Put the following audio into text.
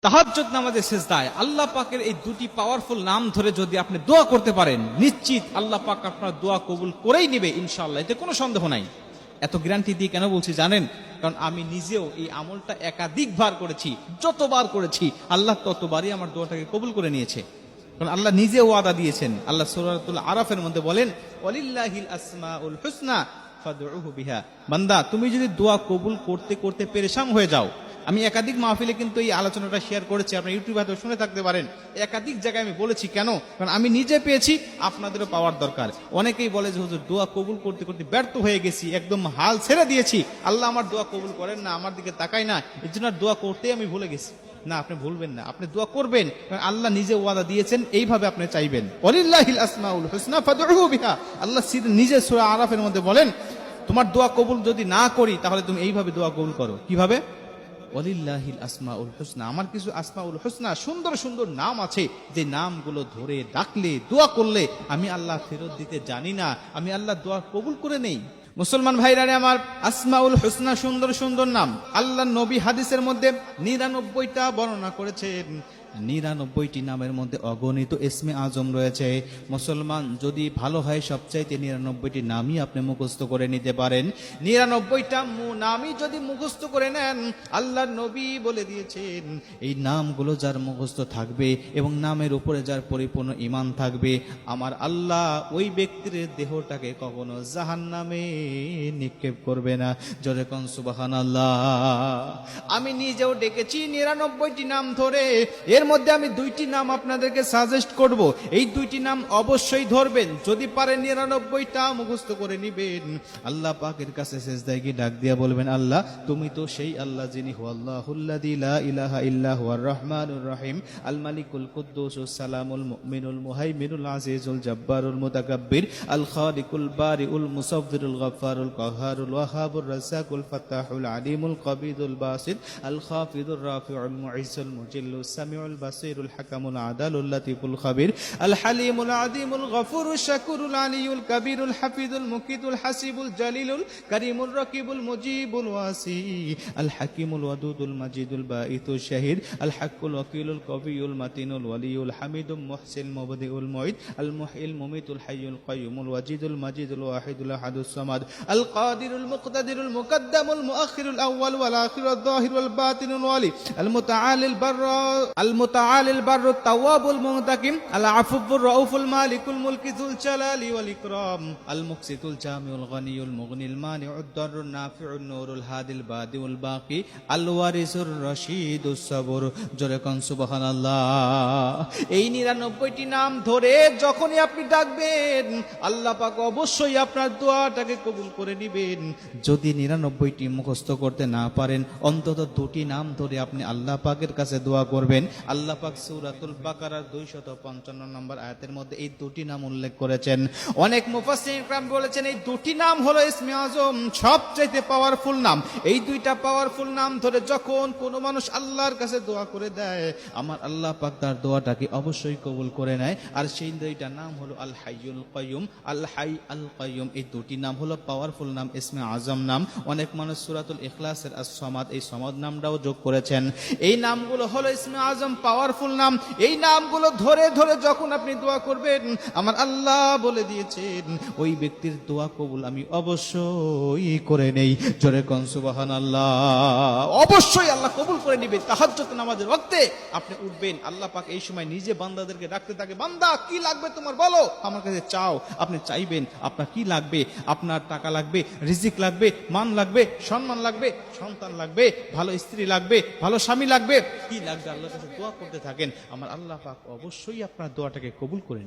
তাহাজ্জুদ নামাজে সিজদায় আল্লাহ পাকের এই দুটি পাওয়ারফুল নাম ধরে যদি আপনি দোয়া করতে পারেন, নিশ্চিত আল্লাহ পাক আপনার দোয়া কবুল করেই নেবে ইনশাআল্লাহ, এতে কোনো সন্দেহ নাই। এত গ্যারান্টি দিয়ে কেন বলছি জানেন? কারণ আমি নিজেও এই আমলটা একাধিকবার করেছি, যতবার করেছি আল্লাহ ততবারই আমার দোয়াটাকে কবুল করে নিয়েছে। কারণ আল্লাহ নিজে ওয়াদা দিয়েছেন। আল্লাহ সূরাতুল আরাফের মধ্যে বলেন, ওয়ালিল্লাহিল আসমাউল হুসনা ফাদউহু বিহা। বান্দা, তুমি যদি দোয়া কবুল করতে করতে পেরেশান হয়ে যাও, আমি একাধিক মাহফিলে কিন্তু এই আলোচনাটা শেয়ার করেছি, আপনি ইউটিউবে হয়তো শুনে থাকতে পারেন। একাধিক জায়গায় আমি বলেছি, কেন? কারণ আমি নিজে পেয়েছি, আপনাদেরও পাওয়ার দরকার। অনেকেই বলে যে হুজুর দোয়া কবুল করতে করতে ব্যর্থ হয়ে গেছি, একদম হাল ছেড়ে দিয়েছি, আল্লাহ আমার দোয়া কবুল করেন না, আমার দিকে তাকাই না, এই জন্য দোয়া করতেই আমি ভুলে গেছি। না, আপনি ভুলবেন না, আপনি দোয়া করবেন, কারণ আল্লাহ নিজে ওয়াদা দিয়েছেন, এইভাবে আপনি চাইবেন। ওয়ালিল্লাহিল আসমাউল হুসনা ফাদউহু বিহা। আল্লাহ নিজে সূরা আরাফের মধ্যে বলেন, তোমার দোয়া কবুল যদি না করি তাহলে তুমি এইভাবে দোয়া কবুল করো। কিভাবে? ওয়ালিল্লাহিল আসমাউল হুসনা। আমার কিছু আসমাউল হুসনা, সুন্দর সুন্দর নাম আছে, যে নামগুলো ধরে ডাকলে, দোয়া করলে আমি আল্লাহ ফেরত দিতে জানি না, আমি আল্লাহ দোয়া কবুল করে নেই। মুসলমান ভাইরারে আমার, আসমাউল হুসনা সুন্দর সুন্দর নাম। আল্লাহ নবী হাদিসের মধ্যে 99টা বর্ণনা করেছেন। 99টি নামের মধ্যে অগণিত ইসমে আজম রয়েছে। মুসলমান যদি ভালো হয়, সবচাইতে 99টি নামই আপনি মুখস্থ করে নিতে পারেন। 99টা নামই যদি মুখস্থ করে নেন, আল্লাহর নবী বলে দিয়েছেন, এই নামগুলো যার মুখস্থ থাকবে এবং নামের উপরে যার পরিপূর্ণ ঈমান থাকবে, আমার আল্লাহ ওই ব্যক্তির দেহটাকে কখনো জাহান্নামে নিক্ষেপ করবে না। জোরে কোন সুবহানাল্লাহ। আমি নিজেও ডেকেছি 99টি নাম ধরে, এর মধ্যে আমি 2টি নাম আপনাদেরকে সাজেস্ট করব। এই 2টি নাম অবশ্যই ধরবেন, যদি পারেন 99টা মুখস্থ করে নিবেন। আল্লাহ পাকের কাছে সিজদায় গিয়ে ডাক দিয়া বলবেন, আল্লাহ তুমি তো সেই আল্লাহ যিনি হুয়াল্লাহুল্লাযী লা ইলাহা ইল্লা হুয়ার রহমানুর রহিম, আল মালিকুল কুদ্দুসুস সালামুল মুমিনুল মুহাইমিনুল আজিজুল জব্বারুল মুতাকাব্বির, আল খালিকুল বারিউল মুসাవ్বিরুল গফফারুল কাহ্হারুল ওয়াহাবুর রাজ্জাকুল ফাত্তাহুল আলিমুল কবিদুল বাসিত, আল খাফিদুর রাফিউল মুইজ্জুল মুজিল্লুস সামিউল বাসিরুল হাকামুল আদালুল লাতিফুল খাবির, আল হালিমুল আযীমুল গফুরুশ শাকুরুল আলিয়ুল কবিরুল হাফিজুল মুকিতুল হাসিবুল জালিলুল করিমুর রকিবুল মুজিবুল ওয়াসি, আল হাকিমুল ওয়াদুদুল মাজিদুল বাঈতুশ শাহিদ, আল হাক্কুল ওয়াকিলুল কবিয়ুল মাতিনুল ওয়ালিয়ুল হামিদুল মুহসিল মুবদিউল মুঈদ, আল মুহয়িল মুমিতুল হাইয়ুল কাইয়ুমুল ওয়াজিদুল মাজিদুল ওয়াহিদুল আহাদুস সামাদ, আল কাদিরুল মুকতাদিরুল মুকদ্দামুল মুআখিরুল আউয়াল ওয়াল আখিরুল যাহির ওয়াল বাতিনুল ওয়ালি, আল মুতাআলিল বাররুত তাওয়াবুল মুনতাকিম, আল আফুবুর রাউফুল মালিকুল মুলকি যুল জালালি ওয়াল ইকরাম, আল মুকসিতুল জামিউল গনিয়ুল মুগনিল মানিউদ দারুন নাফিউন নূরুল হাদিল বাদিউল বাকি, আল ওয়ারিসুর রশিদুস সবুর। জোরে কোন সুবহানাল্লাহ। এই 99টি নাম ধরে যখনই আপনি ডাকবেন, আল্লাহ পাক অবশ্যই আপনার দোয়াটাকে কবুল করে নেবেন। যদি 99টি মুখস্থ করতে না পারেন, অন্তত 2টি নাম ধরে আপনি আল্লাহ পাকের কাছে দোয়া করবেন। আল্লাহ পাক সূরাতুল বাকারার 255 নম্বর আয়াতের মধ্যে এই 2টি নাম উল্লেখ করেছেন। অনেক মুফাসসিরিন کرام বলেছেন, এই 2টি নাম হলো ইসমে আজম, সবচেয়ে পাওয়ারফুল নাম। এই 2টা পাওয়ারফুল নাম ধরে যখন কোনো মানুষ আল্লাহর কাছে দোয়া করে দেয়, আমার আল্লাহ পাক তার দোয়াটাকে অবশ্যই কবুল করে নেয়। আর সেই 2টা নাম হলো আল হাইয়ুল কাইয়ুম, আল হাই আল কাইয়ুম। এই 2টি নাম হলো পাওয়ারফুল নাম, ইসমে আজম নাম। অনেক মানুষ সূরাতুল ইখলাসের আস-সামাদ, এই সামাদ নামটাও যোগ করেছেন। এই নামগুলো হলো ইসমে আজম, পাওয়ারফুল নাম। এই নামগুলো ধরে ধরে যখন আপনি দোয়া করবেন, আমার আল্লাহ বলে দিয়েছেন, ওই ব্যক্তির দোয়া কবুল আমি অবশ্যই করে নেই। জোরে কোন সুবহানাল্লাহ। অবশ্যই আল্লাহ কবুল করে নেবে। তাহাজ্জুদ নামাজের ওয়াক্তে আপনি উঠবেন, আল্লাহ পাক এই সময় নিজে বান্দাদেরকে ডাকতে থাকে, বান্দা কি লাগবে তোমার বলো, আমার কাছে চাও। আপনি চাইবেন, আপনার কি লাগবে? আপনার টাকা লাগবে, রিজিক লাগবে, মান লাগবে, সম্মান লাগবে, সন্তান লাগবে, ভালো স্ত্রী লাগবে, ভালো স্বামী লাগবে, কি লাগবে আল্লাহর কাছে দোয়া করতে থাকেন, আমার আল্লাহ পাক অবশ্যই আপনার দোয়াটাকে কবুল করে নেবেন।